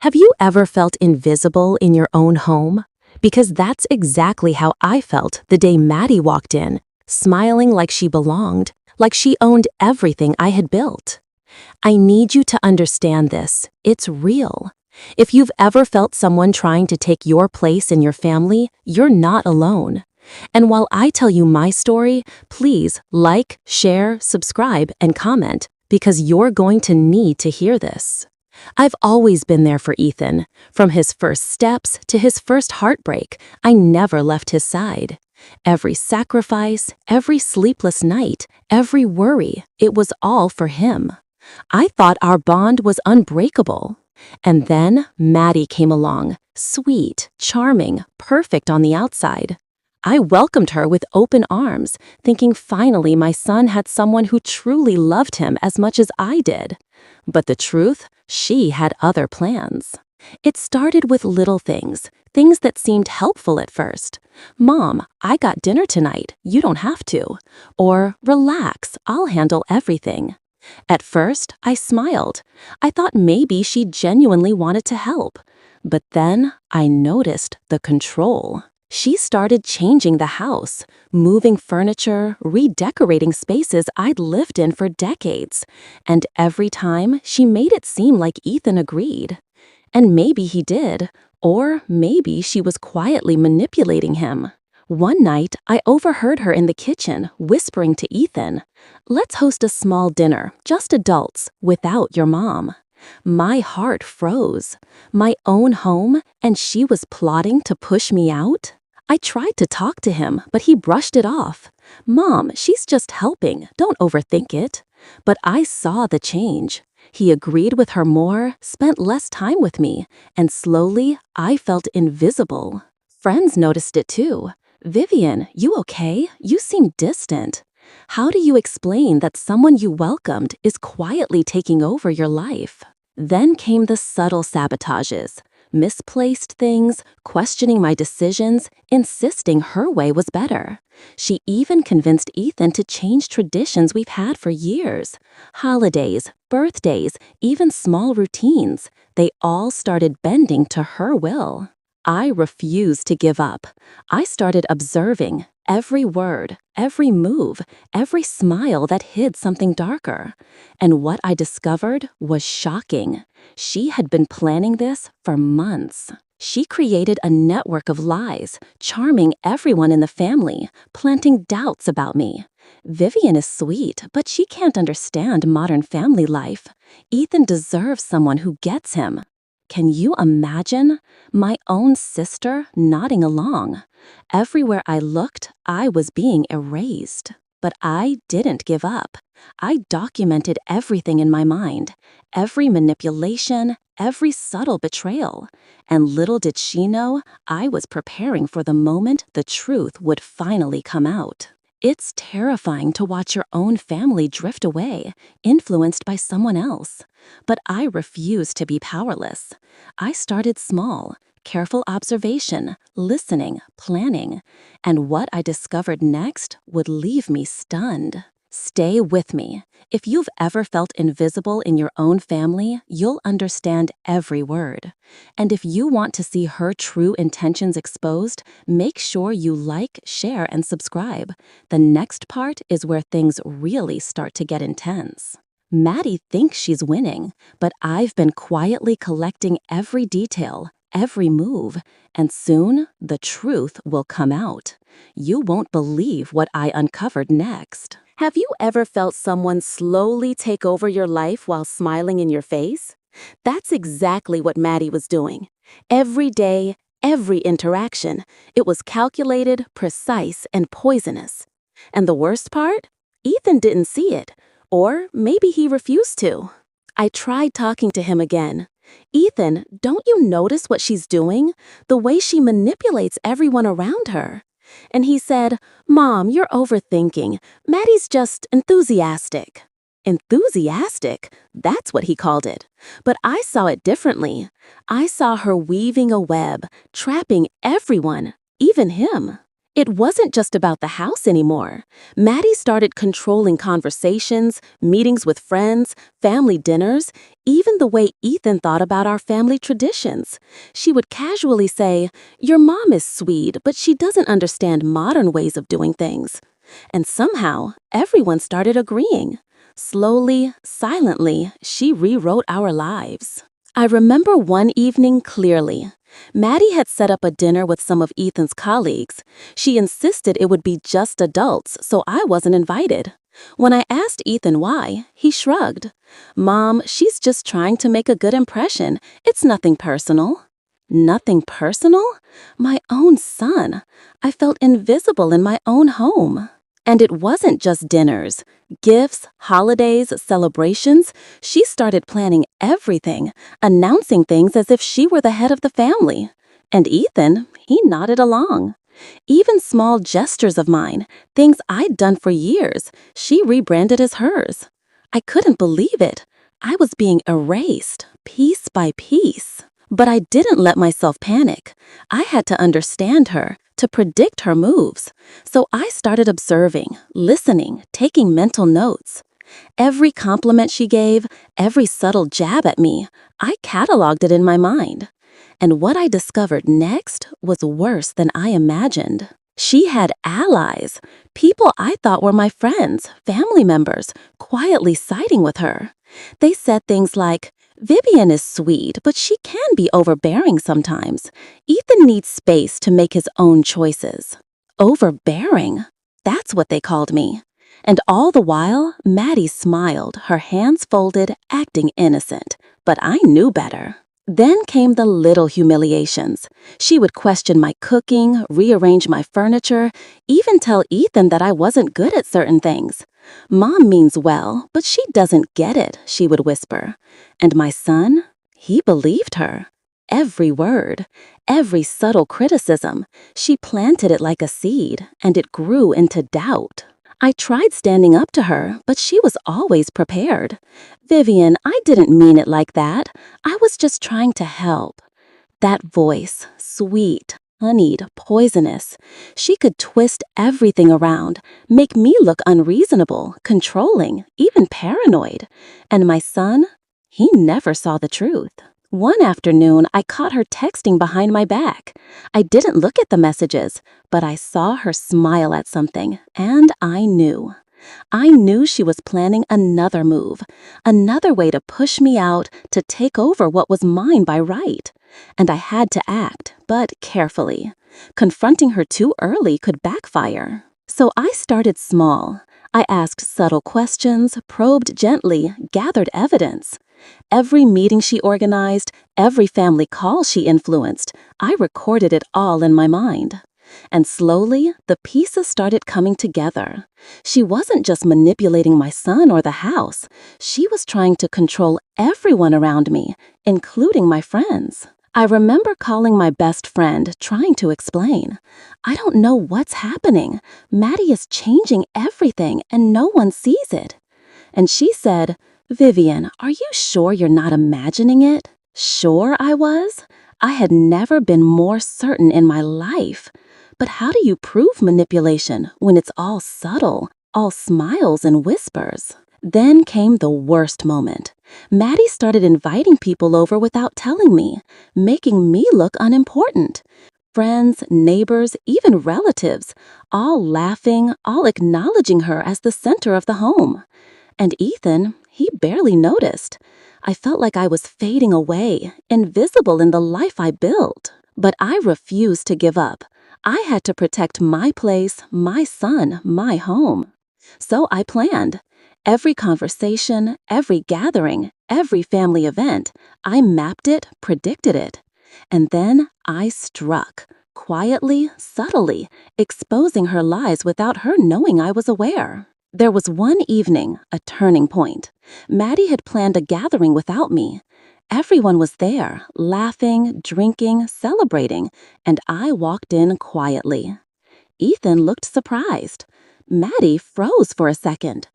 Have you ever felt invisible in your own home? Because that's exactly how I felt the day Maddie walked in, smiling like she belonged, like she owned everything I had built. I need you to understand this. It's real. If you've ever felt someone trying to take your place in your family, you're not alone. And while I tell you my story, please like, share, subscribe, and comment because you're going to need to hear this. I've always been there for Ethan. From his first steps to his first heartbreak, I never left his side. Every sacrifice, every sleepless night, every worry, it was all for him. I thought our bond was unbreakable. And then Maddie came along, sweet, charming, perfect on the outside. I welcomed her with open arms, thinking finally my son had someone who truly loved him as much as I did. But the truth, she had other plans. It started with little things that seemed helpful at first. Mom, I got dinner tonight, you don't have to. Or, relax, I'll handle everything. At first, I smiled. I thought maybe she genuinely wanted to help. But then I noticed the control. She started changing the house, moving furniture, redecorating spaces I'd lived in for decades. And every time, she made it seem like Ethan agreed. And maybe he did, or maybe she was quietly manipulating him. One night, I overheard her in the kitchen, whispering to Ethan, "Let's host a small dinner, just adults, without your mom." My heart froze. My own home, and she was plotting to push me out? I tried to talk to him, but he brushed it off. "Mom, she's just helping, don't overthink it." But I saw the change. He agreed with her more, spent less time with me, and slowly, I felt invisible. Friends noticed it too. "Vivian, you okay? You seem distant." How do you explain that someone you welcomed is quietly taking over your life? Then came the subtle sabotages. Misplaced things, questioning my decisions, insisting her way was better. She even convinced Ethan to change traditions we've had for years. Holidays, birthdays, even small routines, they all started bending to her will. I refused to give up. I started observing every word, every move, every smile that hid something darker. And what I discovered was shocking. She had been planning this for months. She created a network of lies, charming everyone in the family, planting doubts about me. Vivian is sweet, but she can't understand modern family life. Ethan deserves someone who gets him. Can you imagine? My own sister nodding along. Everywhere I looked, I was being erased. But I didn't give up. I documented everything in my mind, every manipulation, every subtle betrayal. And little did she know, I was preparing for the moment the truth would finally come out. It's terrifying to watch your own family drift away, influenced by someone else. But I refused to be powerless. I started small, careful observation, listening, planning. And what I discovered next would leave me stunned. Stay with me. If you've ever felt invisible in your own family, you'll understand every word. And if you want to see her true intentions exposed, make sure you like, share, and subscribe. The next part is where things really start to get intense. Maddie thinks she's winning, but I've been quietly collecting every detail, every move, and soon the truth will come out. You won't believe what I uncovered next. Have you ever felt someone slowly take over your life while smiling in your face? That's exactly what Maddie was doing. Every day, every interaction, it was calculated, precise, and poisonous. And the worst part? Ethan didn't see it. Or maybe he refused to. I tried talking to him again. "Ethan, don't you notice what she's doing? The way she manipulates everyone around her." And he said, "Mom, you're overthinking. Maddie's just enthusiastic." Enthusiastic? That's what he called it. But I saw it differently. I saw her weaving a web, trapping everyone, even him. It wasn't just about the house anymore. Maddie started controlling conversations, meetings with friends, family dinners, even the way Ethan thought about our family traditions. She would casually say, "Your mom is sweet, but she doesn't understand modern ways of doing things." And somehow, everyone started agreeing. Slowly, silently, she rewrote our lives. I remember one evening clearly. Maddie had set up a dinner with some of Ethan's colleagues. She insisted it would be just adults, so I wasn't invited. When I asked Ethan why, he shrugged. "Mom, she's just trying to make a good impression. It's nothing personal." Nothing personal? My own son. I felt invisible in my own home. And it wasn't just dinners, gifts, holidays, celebrations. She started planning everything, announcing things as if she were the head of the family. And Ethan, he nodded along. Even small gestures of mine, things I'd done for years, she rebranded as hers. I couldn't believe it. I was being erased, piece by piece. But I didn't let myself panic. I had to understand her, to predict her moves. So I started observing, listening, taking mental notes. Every compliment she gave, every subtle jab at me, I cataloged it in my mind. And what I discovered next was worse than I imagined. She had allies, people I thought were my friends, family members, quietly siding with her. They said things like, "Vivian is sweet, but she can be overbearing sometimes. Ethan needs space to make his own choices." Overbearing? That's what they called me. And all the while, Maddie smiled, her hands folded, acting innocent. But I knew better. Then came the little humiliations. She would question my cooking, rearrange my furniture, even tell Ethan that I wasn't good at certain things. "Mom means well, but she doesn't get it," she would whisper. And my son, he believed her. Every word, every subtle criticism, she planted it like a seed, and it grew into doubt. I tried standing up to her, but she was always prepared. "Vivian, I didn't mean it like that. I was just trying to help." That voice, sweet, honeyed, poisonous. She could twist everything around, make me look unreasonable, controlling, even paranoid. And my son, he never saw the truth. One afternoon, I caught her texting behind my back. I didn't look at the messages, but I saw her smile at something, and I knew. I knew she was planning another move, another way to push me out, to take over what was mine by right. And I had to act, but carefully. Confronting her too early could backfire. So I started small. I asked subtle questions, probed gently, gathered evidence. Every meeting she organized, every family call she influenced, I recorded it all in my mind. And slowly, the pieces started coming together. She wasn't just manipulating my son or the house. She was trying to control everyone around me, including my friends. I remember calling my best friend, trying to explain. "I don't know what's happening. Maddie is changing everything, and no one sees it." And she said, "Vivian, are you sure you're not imagining it?" Sure I was. I had never been more certain in my life. But how do you prove manipulation when it's all subtle, all smiles and whispers? Then came the worst moment. Maddie started inviting people over without telling me, making me look unimportant. Friends, neighbors, even relatives, all laughing, all acknowledging her as the center of the home. And Ethan, he barely noticed. I felt like I was fading away, invisible in the life I built. But I refused to give up. I had to protect my place, my son, my home. So I planned. Every conversation, every gathering, every family event, I mapped it, predicted it. And then I struck, quietly, subtly, exposing her lies without her knowing I was aware. There was one evening, a turning point. Maddie had planned a gathering without me. Everyone was there, laughing, drinking, celebrating, and I walked in quietly. Ethan looked surprised. Maddie froze for a second.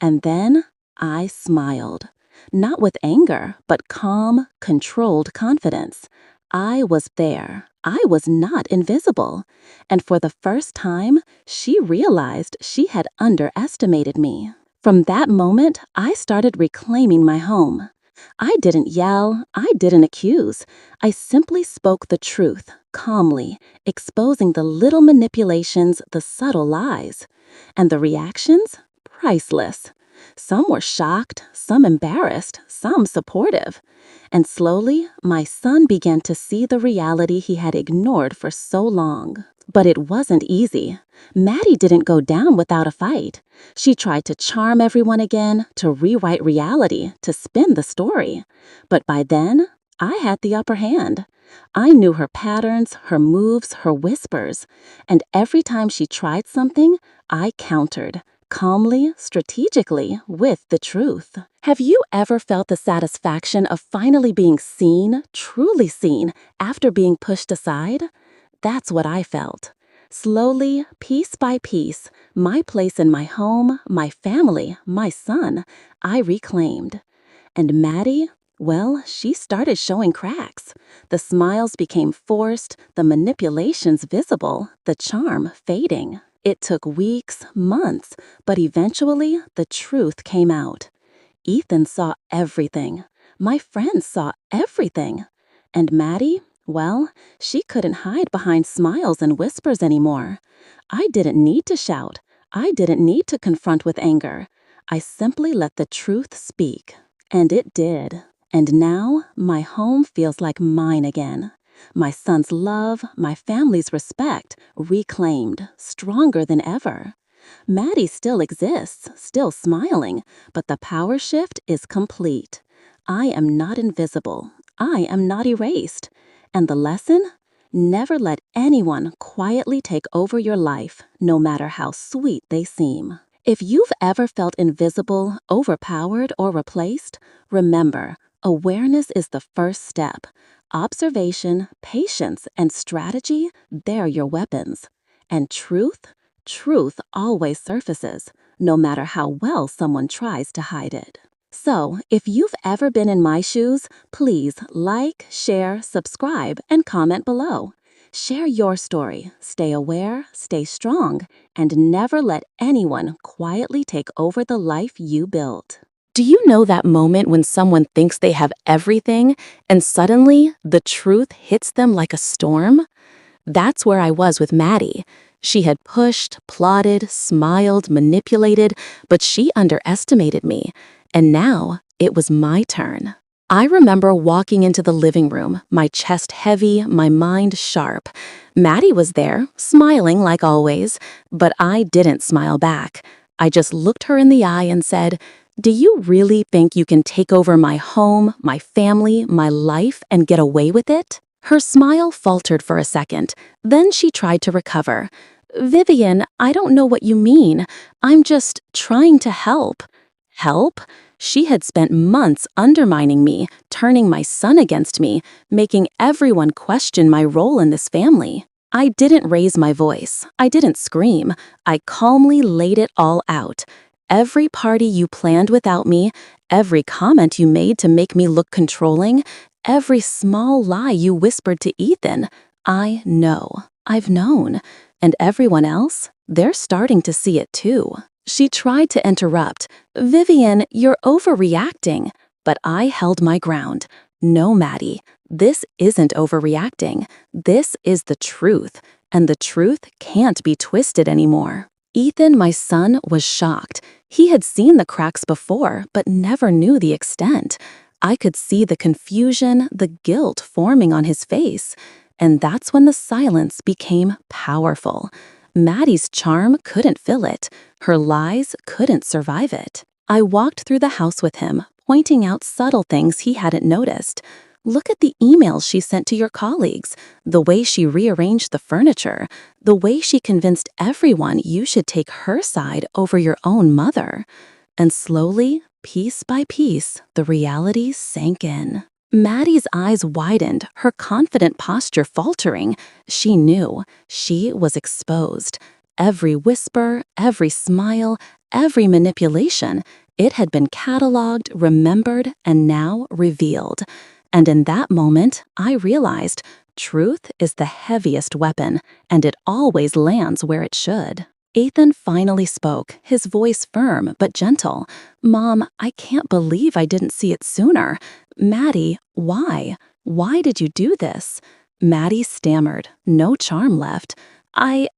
And then I smiled. Not with anger, but calm, controlled confidence. I was there. I was not invisible. And for the first time, she realized she had underestimated me. From that moment, I started reclaiming my home. I didn't yell, I didn't accuse. I simply spoke the truth, calmly, exposing the little manipulations, the subtle lies. And the reactions? Priceless. Some were shocked, some embarrassed, some supportive. And slowly, my son began to see the reality he had ignored for so long. But it wasn't easy. Maddie didn't go down without a fight. She tried to charm everyone again, to rewrite reality, to spin the story. But by then, I had the upper hand. I knew her patterns, her moves, her whispers. And every time she tried something, I countered, calmly, strategically, with the truth. Have you ever felt the satisfaction of finally being seen, truly seen, after being pushed aside? That's what I felt. Slowly, piece by piece, my place in my home, my family, my son, I reclaimed. And Maddie, well, she started showing cracks. The smiles became forced, the manipulations visible, the charm fading. It took weeks, months, but eventually the truth came out. Ethan saw everything. My friends saw everything. And Maddie, well, she couldn't hide behind smiles and whispers anymore. I didn't need to shout. I didn't need to confront with anger. I simply let the truth speak. And it did. And now, my home feels like mine again. My son's love, my family's respect, reclaimed, stronger than ever. Maddie still exists, still smiling, but the power shift is complete. I am not invisible. I am not erased. And the lesson? Never let anyone quietly take over your life, no matter how sweet they seem. If you've ever felt invisible, overpowered, or replaced, remember, awareness is the first step. Observation, patience, and strategy, they're your weapons. And truth always surfaces, no matter how well someone tries to hide it. So, if you've ever been in my shoes, please like, share, subscribe, and comment below. Share your story, stay aware, stay strong, and never let anyone quietly take over the life you built. Do you know that moment when someone thinks they have everything, and suddenly the truth hits them like a storm? That's where I was with Maddie. She had pushed, plotted, smiled, manipulated, but she underestimated me. And now, it was my turn. I remember walking into the living room, my chest heavy, my mind sharp. Maddie was there, smiling like always, but I didn't smile back. I just looked her in the eye and said, "Do you really think you can take over my home, my family, my life, and get away with it?" Her smile faltered for a second. Then she tried to recover. "Vivian, I don't know what you mean. I'm just trying to help." Help? She had spent months undermining me, turning my son against me, making everyone question my role in this family. I didn't raise my voice. I didn't scream. I calmly laid it all out. Every party you planned without me, every comment you made to make me look controlling, every small lie you whispered to Ethan, I know. I've known. And everyone else, they're starting to see it too. She tried to interrupt. "Vivian, you're overreacting." But I held my ground. "No, Maddie, this isn't overreacting. This is the truth, and the truth can't be twisted anymore." Ethan, my son, was shocked. He had seen the cracks before, but never knew the extent. I could see the confusion, the guilt forming on his face. And that's when the silence became powerful. Maddie's charm couldn't fill it. Her lies couldn't survive it. I walked through the house with him, pointing out subtle things he hadn't noticed. "Look at the emails she sent to your colleagues, the way she rearranged the furniture, the way she convinced everyone you should take her side over your own mother." And slowly, piece by piece, the reality sank in. Maddie's eyes widened, her confident posture faltering. She knew. She was exposed. Every whisper, every smile, every manipulation, it had been cataloged, remembered, and now revealed. And in that moment, I realized Truth is the heaviest weapon, and it always lands where it should. Ethan finally spoke, his voice firm but gentle. "Mom, I can't believe I didn't see it sooner. Maddie, why? Why did you do this?" Maddie stammered, no charm left. I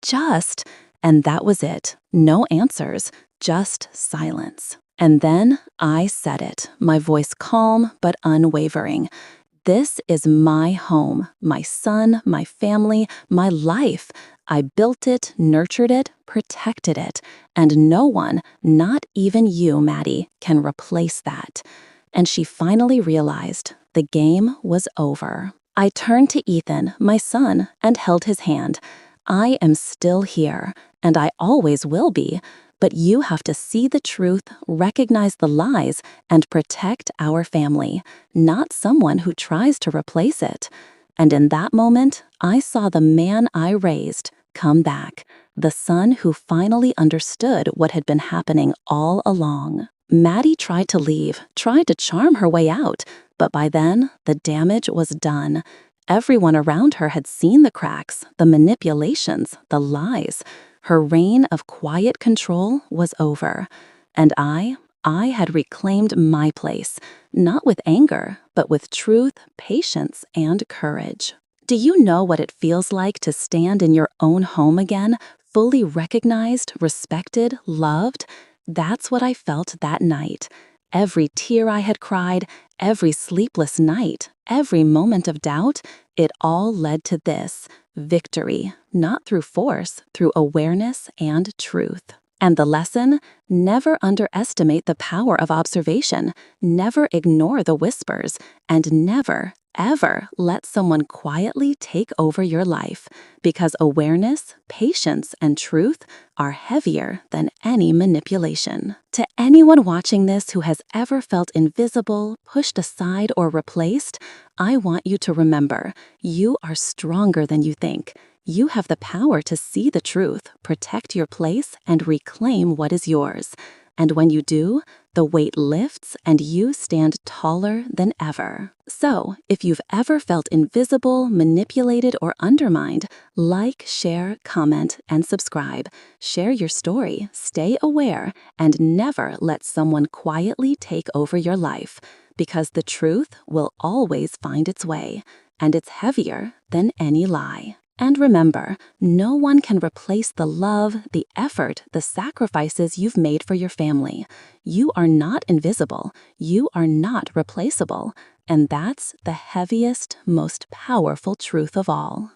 just... And that was it. No answers, just silence. And then I said it, my voice calm but unwavering. "This is my home, my son, my family, my life. I built it, nurtured it, protected it, and no one, not even you, Maddie, can replace that." And she finally realized the game was over. I turned to Ethan, my son, and held his hand. "I am still here, and I always will be, but you have to see the truth, recognize the lies, and protect our family, not someone who tries to replace it." And in that moment, I saw the man I raised come back, the son who finally understood what had been happening all along. Maddie tried to leave, tried to charm her way out, but by then, the damage was done. Everyone around her had seen the cracks, the manipulations, the lies. Her reign of quiet control was over. And I had reclaimed my place, not with anger, but with truth, patience, and courage. Do you know what it feels like to stand in your own home again, fully recognized, respected, loved? That's what I felt that night. Every tear I had cried, every sleepless night, every moment of doubt, it all led to this: victory, not through force, through awareness and truth. And the lesson? Never underestimate the power of observation, never ignore the whispers, and never, ever let someone quietly take over your life, because awareness, patience, and truth are heavier than any manipulation. To anyone watching this who has ever felt invisible, pushed aside, or replaced, I want you to remember, you are stronger than you think. You have the power to see the truth, protect your place, and reclaim what is yours. And when you do, the weight lifts and you stand taller than ever. So, if you've ever felt invisible, manipulated, or undermined, like, share, comment, and subscribe. Share your story, stay aware, and never let someone quietly take over your life, because the truth will always find its way, and it's heavier than any lie. And remember, no one can replace the love, the effort, the sacrifices you've made for your family. You are not invisible. You are not replaceable. And that's the heaviest, most powerful truth of all.